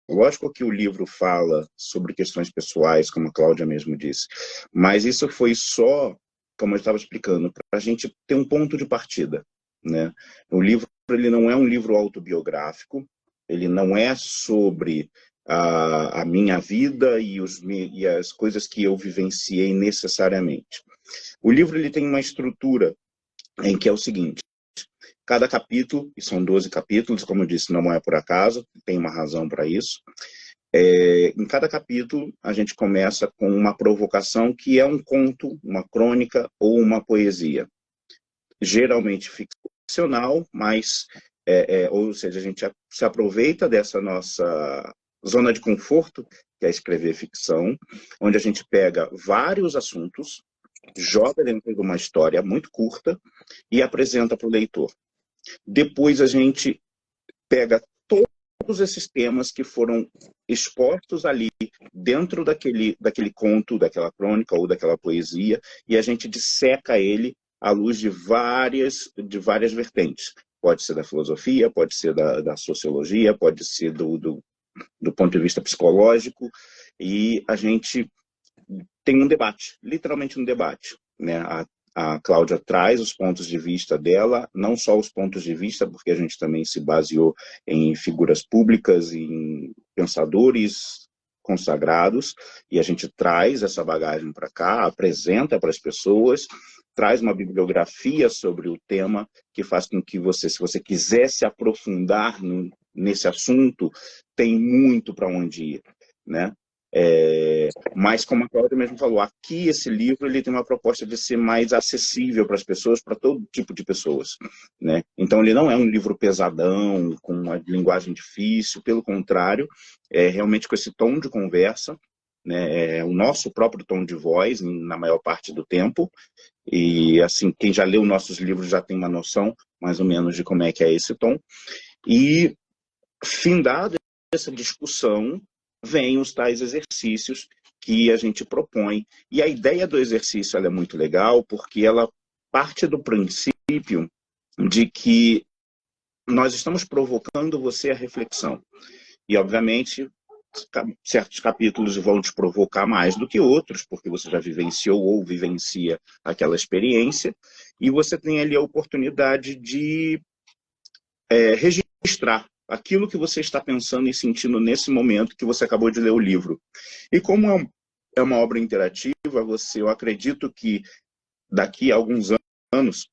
Lógico que o livro fala sobre questões pessoais, como a Cláudia mesmo disse, mas isso foi só, como eu estava explicando, para a gente ter um ponto de partida, né? O livro, ele não é um livro autobiográfico, ele não é sobre a minha vida e as coisas que eu vivenciei necessariamente. O livro, ele tem uma estrutura em que é o seguinte: cada capítulo, e são 12 capítulos, como eu disse, não é por acaso, tem uma razão para isso. Em cada capítulo, a gente começa com uma provocação que é um conto, uma crônica ou uma poesia. Geralmente ficcional, mas, ou seja, a gente se aproveita dessa nossa zona de conforto, que é escrever ficção, onde a gente pega vários assuntos, joga dentro de uma história muito curta e apresenta para o leitor. Depois a gente pega todos esses temas que foram expostos ali dentro daquele conto, daquela crônica ou daquela poesia, e a gente disseca ele à luz de várias vertentes. Pode ser da filosofia, pode ser da sociologia, pode ser do ponto de vista psicológico, e a gente tem um debate, literalmente um debate, né? A Cláudia traz os pontos de vista dela, não só os pontos de vista, porque a gente também se baseou em figuras públicas, em pensadores consagrados, e a gente traz essa bagagem para cá, apresenta para as pessoas, traz uma bibliografia sobre o tema, que faz com que você, se você quiser se aprofundar nesse assunto, tem muito para onde ir, né? Mas, como a Cláudia mesmo falou, aqui esse livro ele tem uma proposta de ser mais acessível para as pessoas, para todo tipo de pessoas, né? Então ele não é um livro pesadão, com uma linguagem difícil, pelo contrário, é realmente com esse tom de conversa, né? É o nosso próprio tom de voz, na maior parte do tempo, e assim, quem já leu nossos livros já tem uma noção, mais ou menos, de como é que é esse tom. E, findada essa discussão, vem os tais exercícios que a gente propõe. E a ideia do exercício ela é muito legal, porque ela parte do princípio de que nós estamos provocando você à reflexão. E, obviamente, certos capítulos vão te provocar mais do que outros, porque você já vivenciou ou vivencia aquela experiência, e você tem ali a oportunidade de registrar aquilo que você está pensando e sentindo nesse momento que você acabou de ler o livro. E como é uma obra interativa, eu acredito que daqui a alguns anos,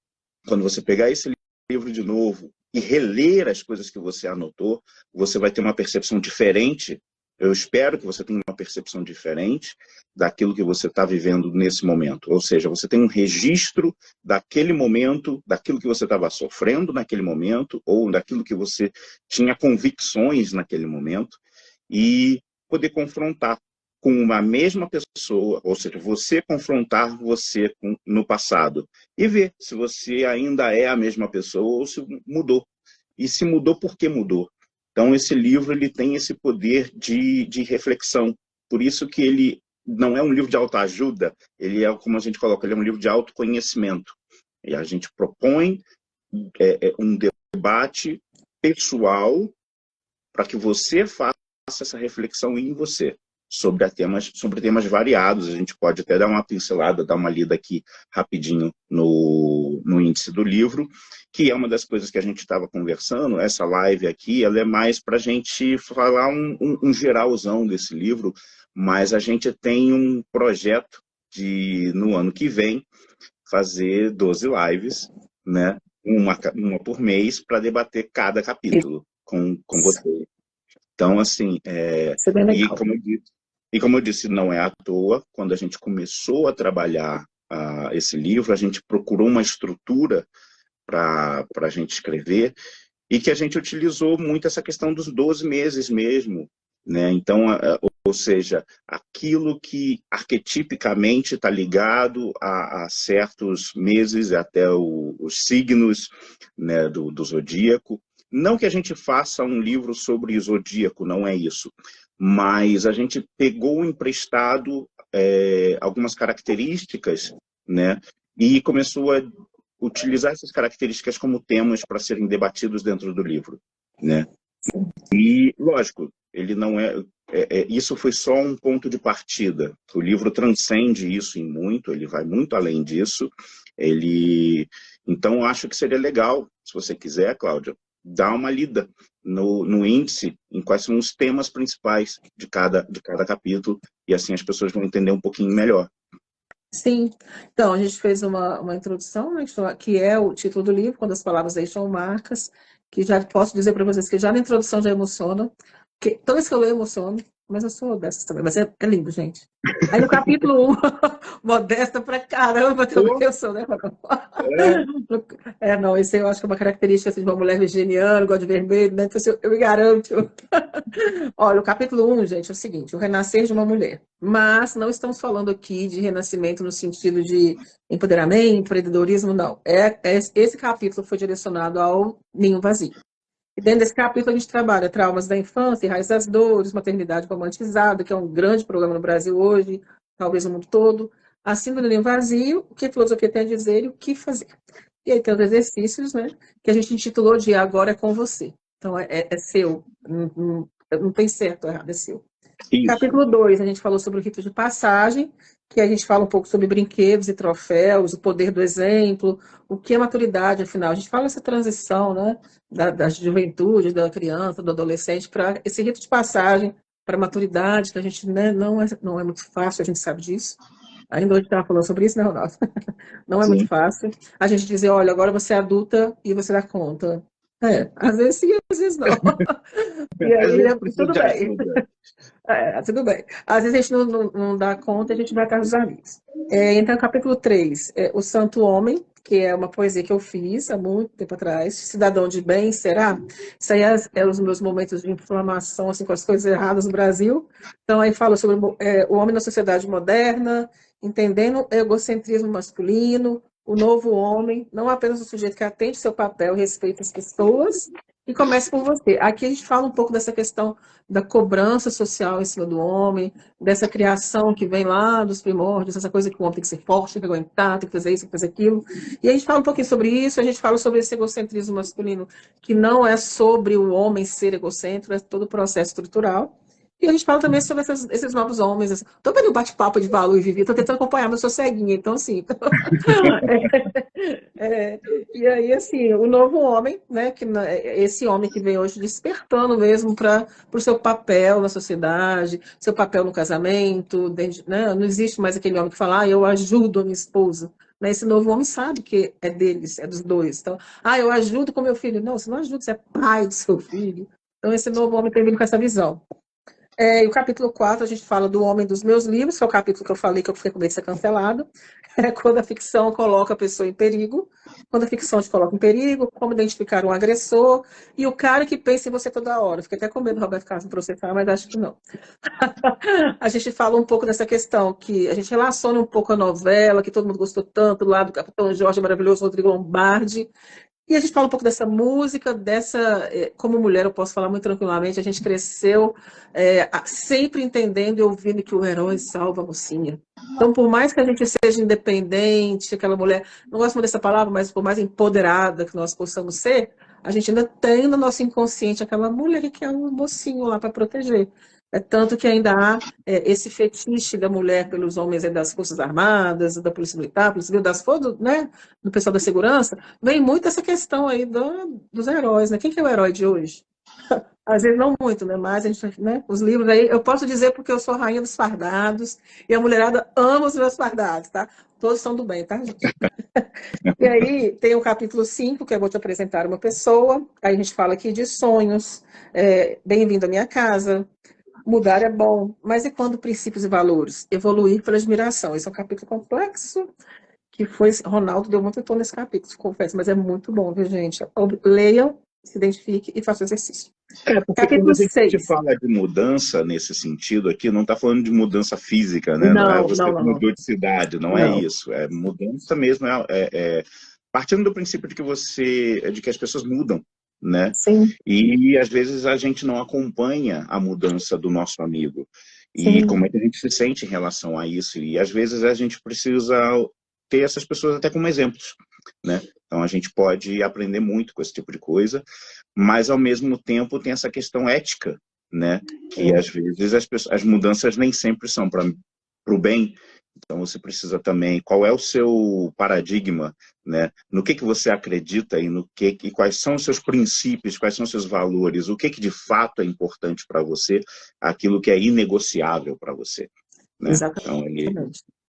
quando você pegar esse livro de novo e reler as coisas que você anotou, você vai ter uma percepção diferente. Eu espero que você tenha uma percepção diferente daquilo que você está vivendo nesse momento. Ou seja, você tem um registro daquele momento, daquilo que você estava sofrendo naquele momento, ou daquilo que você tinha convicções naquele momento, e poder confrontar com uma mesma pessoa, ou seja, você confrontar você no passado, e ver se você ainda é a mesma pessoa ou se mudou. E se mudou, por que mudou? Então, esse livro ele tem esse poder de reflexão. Por isso que ele não é um livro de autoajuda, ele é, como a gente coloca, ele é um livro de autoconhecimento. E a gente propõe um debate pessoal para que você faça essa reflexão em você sobre temas variados. A gente pode até dar uma pincelada, dar uma lida aqui rapidinho no índice do livro, que é uma das coisas que a gente estava conversando. Essa live aqui, ela é mais para a gente falar um geralzão desse livro, mas a gente tem um projeto de, no ano que vem, fazer 12 lives, né? Uma por mês, para debater cada capítulo com você. Então, assim, Isso é bem e legal. como eu disse, não é à toa, quando a gente começou a trabalhar esse livro, a gente procurou uma estrutura para a gente escrever, e que a gente utilizou muito essa questão dos 12 meses mesmo, né? Então, ou seja, aquilo que arquetipicamente está ligado a certos meses, até os signos, né, do zodíaco. Não que a gente faça um livro sobre zodíaco, não é isso, mas a gente pegou emprestado algumas características, né, e começou a utilizar essas características como temas para serem debatidos dentro do livro, né? E, lógico, ele não isso foi só um ponto de partida. O livro transcende isso em muito, ele vai muito além disso. Então, acho que seria legal, se você quiser, Cláudia, dar uma lida no índice, em quais são os temas principais de cada capítulo, e assim as pessoas vão entender um pouquinho melhor. Sim. Então, a gente fez uma introdução, né, que é o título do livro, Quando as Palavras Deixam Marcas, que já posso dizer para vocês que já na introdução já emociona, porque toda vez que eu leio eu emociono, mas eu sou dessas também, mas é lindo, gente. Aí no capítulo 1, modesta pra caramba também Pô, eu sou, né, Fabão? é, Não, esse eu acho que é uma característica assim, de uma mulher virginiana, gosta de vermelho, né, então assim, eu me garanto. Olha, o capítulo 1, gente, é o seguinte, o renascer de uma mulher. Mas não estamos falando aqui de renascimento no sentido de empoderamento, empreendedorismo, não. Esse capítulo foi direcionado ao ninho vazio. E dentro desse capítulo a gente trabalha traumas da infância, raiz das dores, maternidade romantizada, que é um grande problema no Brasil hoje, talvez no mundo todo, a síndrome do ninho vazio, o que a filosofia tem a dizer e o que fazer. E aí tem os exercícios, né, que a gente intitulou de Agora é com você. Então é seu, não tem certo ou errado, é seu. isso. Capítulo 2, a gente falou sobre o rito de passagem, que a gente fala um pouco sobre brinquedos e troféus, o poder do exemplo, o que é maturidade, afinal. A gente fala essa transição, né, da juventude, da criança, do adolescente, para esse rito de passagem para a maturidade, que a gente, né, não é muito fácil, a gente sabe disso. Ainda hoje estava falando sobre isso, né, Ronaldo? Não é muito Sim. fácil. A gente dizer, olha, agora você é adulta e você dá conta. Às vezes sim, às vezes não. E Às aí, vezes precisa tudo de bem. ajuda. Tudo bem. Às vezes a gente não dá conta, a gente vai atrás dos amigos. Então, capítulo 3, O Santo Homem, que é uma poesia que eu fiz há muito tempo atrás. Cidadão de bem, será? Isso aí é os meus momentos de inflamação assim, com as coisas erradas no Brasil. Então, aí fala sobre o homem na sociedade moderna, entendendo o egocentrismo masculino, o novo homem, não apenas o sujeito que atende seu papel, respeita as pessoas, e começa por você. Aqui a gente fala um pouco dessa questão da cobrança social em cima do homem, dessa criação que vem lá dos primórdios, essa coisa que o homem tem que ser forte, tem que aguentar, tem que fazer isso, tem que fazer aquilo. E a gente fala um pouquinho sobre isso, a gente fala sobre esse egocentrismo masculino, que não é sobre o homem ser egocêntrico, é todo o processo estrutural. E a gente fala também sobre esses novos homens. Estou vendo um bate-papo de Balu e Vivi, estou tentando acompanhar, mas eu sou ceguinha, então assim. É, e aí, assim, o novo homem, né, esse homem que vem hoje despertando mesmo para o seu papel na sociedade, seu papel no casamento, né, não existe mais aquele homem que fala, eu ajudo a minha esposa. Né, esse novo homem sabe que é deles, é dos dois. Então, eu ajudo com meu filho. Não, você não ajuda, você é pai do seu filho. Então, esse novo homem tem vindo com essa visão. E o capítulo 4 a gente fala do homem dos meus livros, que é o capítulo que eu falei que eu fiquei com medo de ser cancelado. É quando a ficção coloca a pessoa em perigo, quando a ficção te coloca em perigo, como identificar um agressor, e o cara que pensa em você toda hora. Fiquei até com medo do Roberto Carlos me processar, mas acho que não. A gente fala um pouco dessa questão, que a gente relaciona um pouco a novela, que todo mundo gostou tanto, lá do Capitão Jorge maravilhoso, Rodrigo Lombardi, e a gente fala um pouco dessa música, como mulher eu posso falar muito tranquilamente, a gente cresceu sempre entendendo e ouvindo que o herói salva a mocinha. Então, por mais que a gente seja independente, aquela mulher, não gosto muito dessa palavra, mas por mais empoderada que nós possamos ser, a gente ainda tem no nosso inconsciente aquela mulher que é um mocinho lá para proteger. É tanto que ainda há esse fetiche da mulher pelos homens das Forças Armadas, da Polícia Militar, Polícia Civil, das forças, né, do pessoal da segurança, vem muito essa questão aí dos heróis, né? Quem que é o herói de hoje? Às vezes não muito, né? Mas a gente, né? Os livros aí, eu posso dizer porque eu sou a rainha dos fardados e a mulherada ama os meus fardados, tá? Todos são do bem, tá, gente? E aí tem o capítulo 5, que eu vou te apresentar uma pessoa. Aí a gente fala aqui de sonhos, bem-vindo à minha casa, mudar é bom, mas e quando princípios e valores? Evoluir pela admiração. Esse é um capítulo complexo, que foi, Ronaldo deu muito tom nesse capítulo, confesso, mas é muito bom, viu, gente? Leiam, se identifique e façam exercício. Porque quando a Capítulo gente 6. fala de mudança nesse sentido aqui, não está falando de mudança física, né? Não é Não, você não, não, mudou de cidade, não é não. isso. É mudança mesmo, partindo do princípio de que as pessoas mudam, né? Sim, E às vezes a gente não acompanha a mudança do nosso amigo. E como sim, é que a gente se sente em relação a isso? E às vezes a gente precisa ter essas pessoas até como exemplos, né? Então a gente pode aprender muito com esse tipo de coisa. mas ao mesmo tempo tem essa questão ética, né? Que às vezes as mudanças nem sempre são para o bem. Então você precisa também, qual é o seu paradigma, né? No que você acredita e quais são os seus princípios, quais são os seus valores, o que de fato é importante para você, aquilo que é inegociável para você, né? Então Exatamente.